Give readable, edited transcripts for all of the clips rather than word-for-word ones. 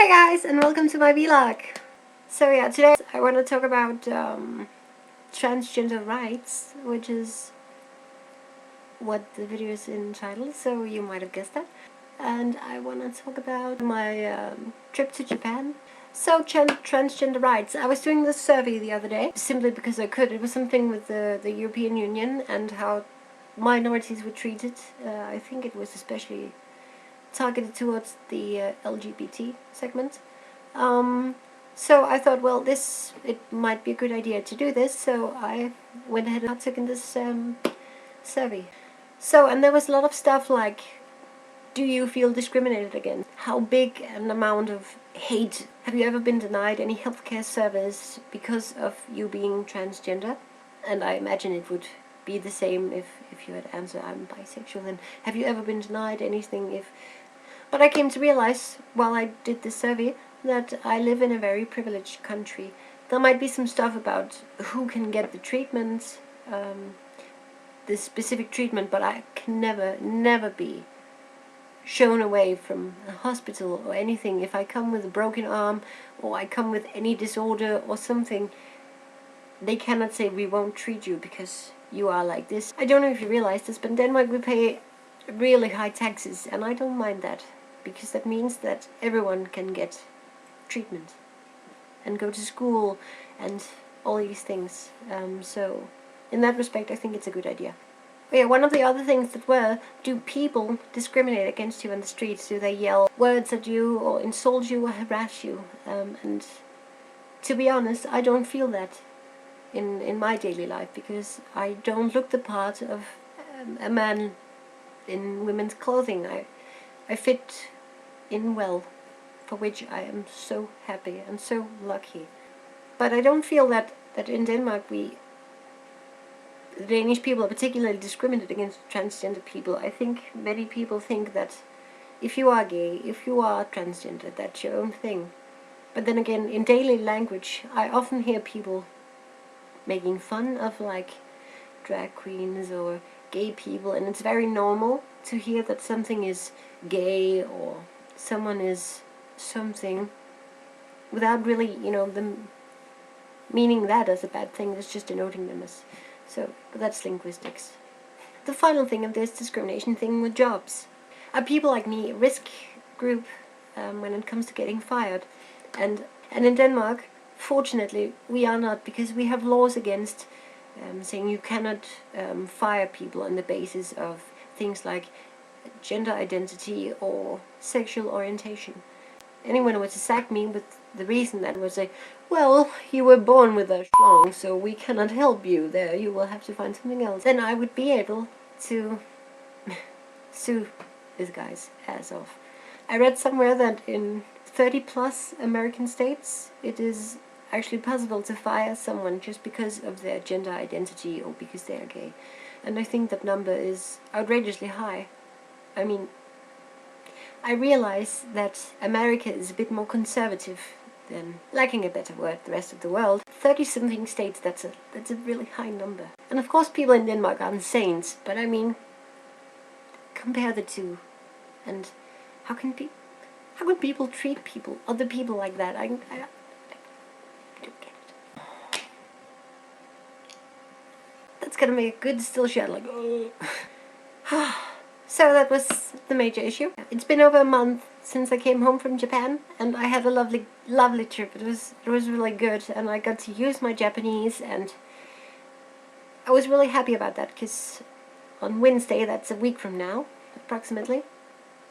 Hey guys, and welcome to my vlog. So yeah, today I want to talk about transgender rights, which is what the video is entitled, so you might have guessed that. And I want to talk about my trip to Japan. So transgender rights. I was doing this survey the other day, simply because I could. It was something with the European Union and how minorities were treated. I think it was especially targeted towards the LGBT segment. So I thought, well, it might be a good idea to do this, so I went ahead and took in this survey. So, and there was a lot of stuff like, do you feel discriminated against? How big an amount of hate? Have you ever been denied any healthcare service because of you being transgender? And I imagine it would be the same if you had answered, I'm bisexual. And have you ever been denied anything if... But I came to realize, while I did this survey, that I live in a very privileged country. There might be some stuff about who can get the treatment, the specific treatment, but I can never be shown away from a hospital or anything. If I come with a broken arm, or I come with any disorder or something, they cannot say, we won't treat you because you are like this. I don't know if you realize this, but in Denmark we pay really high taxes, and I don't mind that, because that means that everyone can get treatment and go to school and all these things. So in that respect I think it's a good idea. But yeah, one of the other things that were, do people discriminate against you on the streets? Do they yell words at you or insult you or harass you? And to be honest, I don't feel that in my daily life, because I don't look the part of a man in women's clothing. I fit in well, for which I am so happy and so lucky. But I don't feel that in Denmark the Danish people are particularly discriminated against transgender people. I think many people think that if you are gay, if you are transgender, that's your own thing. But then again, in daily language, I often hear people making fun of like drag queens or gay people, and it's very normal to hear that something is gay or someone is something without really, them meaning that as a bad thing. It's just denoting them as so. But that's linguistics. The final thing of this discrimination thing with jobs. Are people like me a risk group when it comes to getting fired? And in Denmark, fortunately, we are not, because we have laws against saying you cannot fire people on the basis of things like gender identity or sexual orientation. Anyone who was to sack me with the reason that was say, well, you were born with a schlong, so we cannot help you there, you will have to find something else, then I would be able to sue this guy's ass off. I read somewhere that in 30 plus American states it is actually possible to fire someone just because of their gender identity or because they are gay. And I think that number is outrageously high. I mean, I realize that America is a bit more conservative than, lacking a better word, the rest of the world. 30-something states, that's a really high number. And of course people in Denmark are saints, but I mean, compare the two. And how can people treat other people like that? I don't get it. That's gonna make a good still shot, like, oh. So that was the major issue. It's been over a month since I came home from Japan, and I had a lovely trip. It was really good, and I got to use my Japanese, and I was really happy about that, because on Wednesday, that's a week from now, approximately,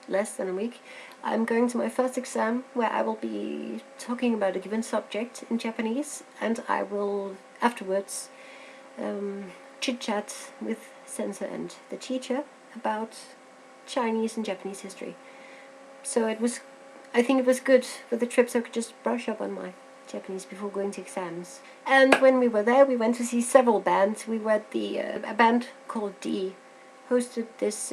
less than a week, I'm going to my first exam where I will be talking about a given subject in Japanese, and I will afterwards chit-chat with Sensor and the teacher about Chinese and Japanese history. So I think it was good for the trip, so I could just brush up on my Japanese before going to exams. And when we were there, we went to see several bands. We were at a band called D hosted this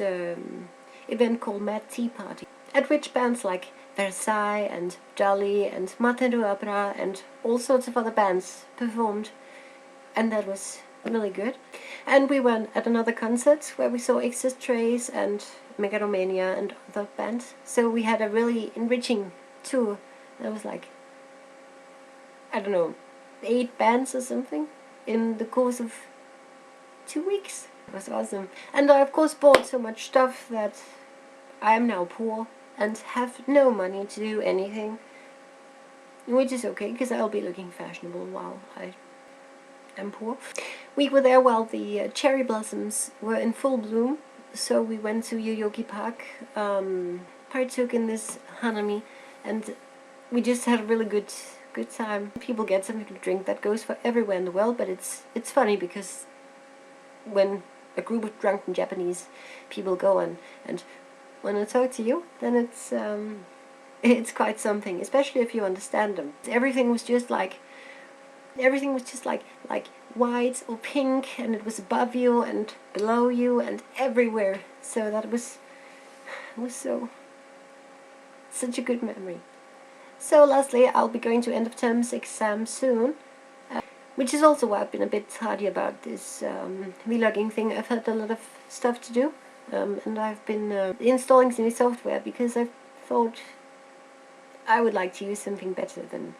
event called Mad Tea Party, at which bands like Versailles and Dali and Martin du Opera and all sorts of other bands performed, and that was really good. And we went at another concert where we saw Exist Trace and Megalomania and other bands. So we had a really enriching tour There was like, I don't know, 8 bands or something in the course of 2 weeks. It was awesome. And I of course bought so much stuff that I am now poor and have no money to do anything. Which is okay, because I'll be looking fashionable while I am poor. We were there while the cherry blossoms were in full bloom, so we went to Yoyogi Park, partook in this hanami, and we just had a really good time. People get something to drink. That goes for everywhere in the world, but it's funny because when a group of drunken Japanese people go and when I talk to you, then it's quite something, especially if you understand them. Everything was just like white or pink, and it was above you and below you and everywhere. So that was such a good memory. So lastly, I'll be going to end of terms exam soon, which is also why I've been a bit tardy about this vlogging thing. I've had a lot of stuff to do, and I've been installing some new software because I thought I would like to use something better than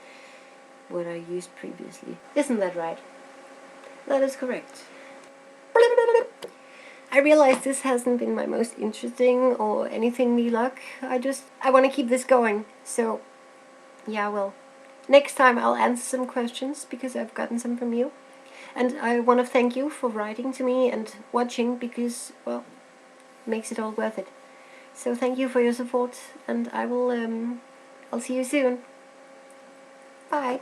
what I used previously. Isn't that right? That is correct. I realize this hasn't been my most interesting or anything vlog. I want to keep this going. So, yeah, well, next time I'll answer some questions because I've gotten some from you. And I want to thank you for writing to me and watching because, well, it makes it all worth it. So thank you for your support, and I'll see you soon. Bye.